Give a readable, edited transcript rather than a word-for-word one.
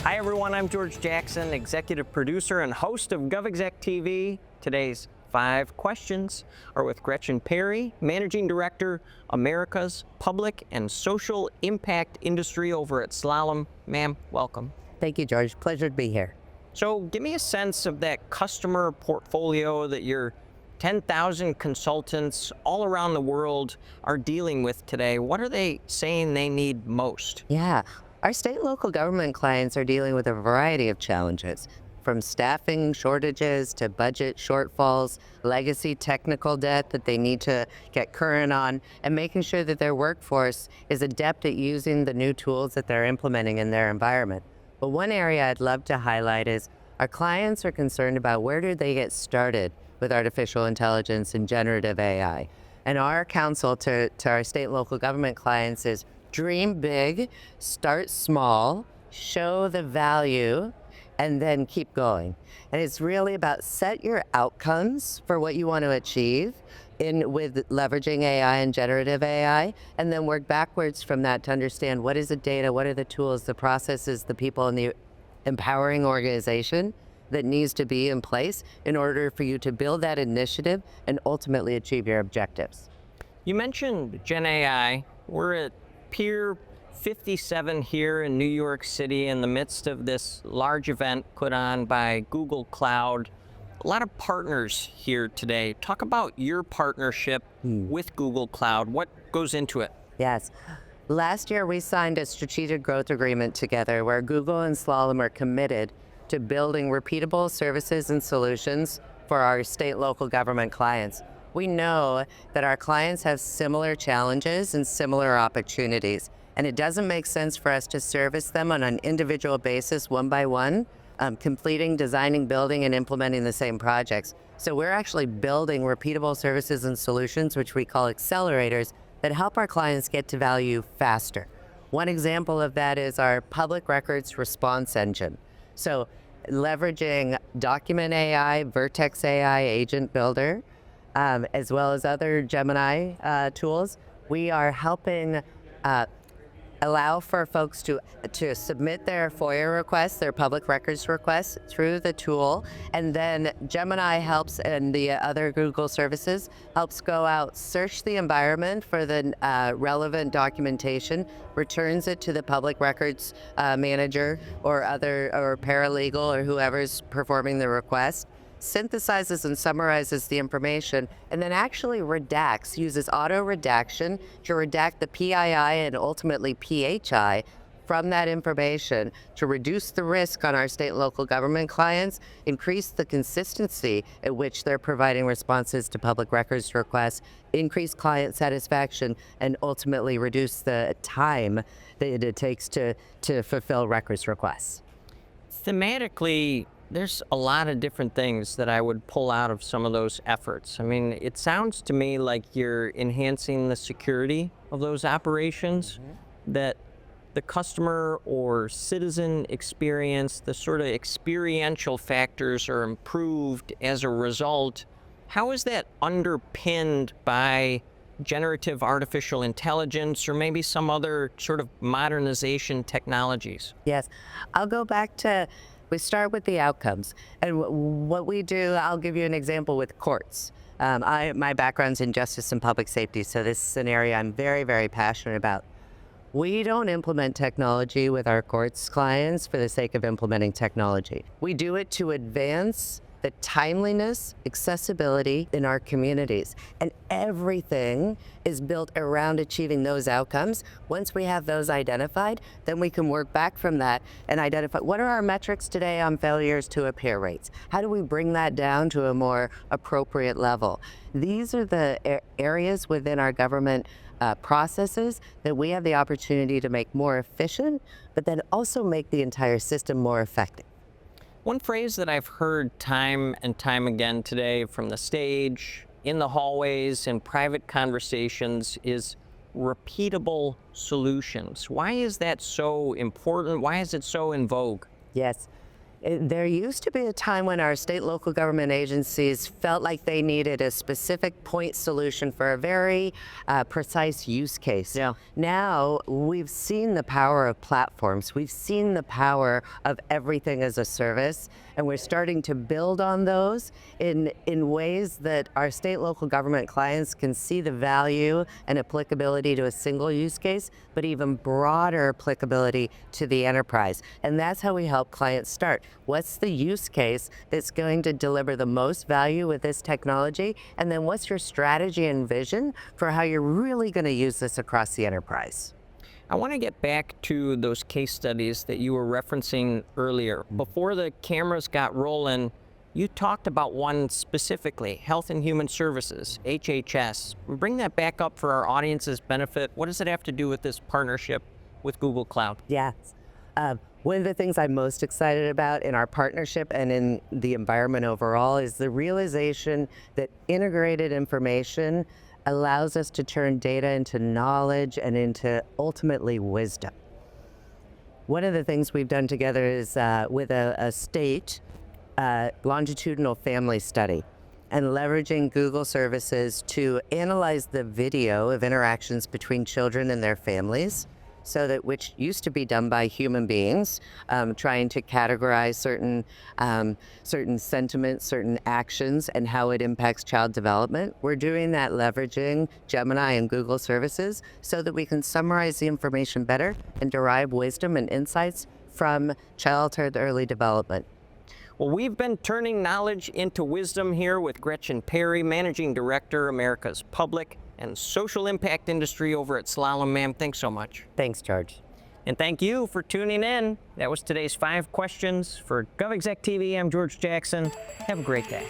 Hi everyone, I'm George Jackson, executive producer and host of GovExec TV. Today's 5 questions are with Gretchen Peri, Managing Director, America's Public and Social Impact Industry over at Slalom. Ma'am, welcome. Thank you, George. Pleasure to be here. So give me a sense of that customer portfolio that your 10,000 consultants all around the world are dealing with today. What are they saying they need most? Yeah, our state and local government clients are dealing with a variety of challenges, from staffing shortages to budget shortfalls, legacy technical debt that they need to get current on, and making sure that their workforce is adept at using the new tools that they're implementing in their environment. But one area I'd love to highlight is our clients are concerned about where do they get started with artificial intelligence and generative AI. And our counsel to our state and local government clients is dream big, start small, show the value, and then keep going. And it's really about set your outcomes for what you want to achieve with leveraging AI and generative AI, and then work backwards from that to understand what is the data, what are the tools, the processes, the people in the empowering organization that needs to be in place in order for you to build that initiative and ultimately achieve your objectives. You mentioned GenAI. We're at Pier 57 here in New York City in the midst of this large event put on by Google Cloud. A lot of partners here today. Talk about your partnership with Google Cloud. What goes into it? Yes. Last year, we signed a strategic growth agreement together where Google and Slalom are committed to building repeatable services and solutions for our state and local government clients. We know that our clients have similar challenges and similar opportunities, and it doesn't make sense for us to service them on an individual basis, one by one, completing, designing, building, and implementing the same projects. So we're actually building repeatable services and solutions, which we call accelerators, that help our clients get to value faster. One example of that is our public records response engine. So leveraging Document AI, Vertex AI, Agent Builder, as well as other Gemini tools, we are helping allow for folks to submit their FOIA requests, their public records requests through the tool, and then Gemini helps, and the other Google services helps go out, search the environment for the relevant documentation, returns it to the public records manager or paralegal or whoever's performing the request, synthesizes and summarizes the information, and then actually uses auto redaction to redact the PII and ultimately PHI from that information to reduce the risk on our state and local government clients, increase the consistency at which they're providing responses to public records requests, increase client satisfaction, and ultimately reduce the time that it takes to fulfill records requests. Thematically, there's a lot of different things that I would pull out of some of those efforts. I mean, it sounds to me like you're enhancing the security of those operations, that the customer or citizen experience, the sort of experiential factors are improved as a result. How is that underpinned by generative artificial intelligence or maybe some other sort of modernization technologies? Yes, I'll go back to we start with the outcomes. And what we do, I'll give you an example with courts. My background's in justice and public safety, so this is an area I'm very, very passionate about. We don't implement technology with our courts clients for the sake of implementing technology. We do it to advance the timeliness, accessibility in our communities. And everything is built around achieving those outcomes. Once we have those identified, then we can work back from that and identify what are our metrics today on failures to appear rates? How do we bring that down to a more appropriate level? These are the areas within our government processes that we have the opportunity to make more efficient, but then also make the entire system more effective. One phrase that I've heard time and time again today from the stage, in the hallways, in private conversations is repeatable solutions. Why is that so important? Why is it so in vogue? Yes. There used to be a time when our state local government agencies felt like they needed a specific point solution for a very precise use case. Yeah. Now we've seen the power of platforms. We've seen the power of everything as a service, and we're starting to build on those in ways that our state local government clients can see the value and applicability to a single use case, but even broader applicability to the enterprise. And that's how we help clients start. What's the use case that's going to deliver the most value with this technology? And then what's your strategy and vision for how you're really going to use this across the enterprise? I want to get back to those case studies that you were referencing earlier. Before the cameras got rolling, you talked about one specifically, Health and Human Services, HHS. Bring that back up for our audience's benefit. What does it have to do with this partnership with Google Cloud? Yes. One of the things I'm most excited about in our partnership and in the environment overall is the realization that integrated information allows us to turn data into knowledge and into ultimately wisdom. One of the things we've done together is with a state longitudinal family study and leveraging Google services to analyze the video of interactions between children and their families, so that which used to be done by human beings, trying to categorize certain sentiments, certain actions, and how it impacts child development. We're doing that leveraging Gemini and Google services so that we can summarize the information better and derive wisdom and insights from childhood early development. Well, we've been turning knowledge into wisdom here with Gretchen Peri, Managing Director, America's Public and Social Impact Industry over at Slalom. Ma'am, thanks so much. Thanks, George. And thank you for tuning in. That was today's 5 questions. For GovExec TV, I'm George Jackson. Have a great day.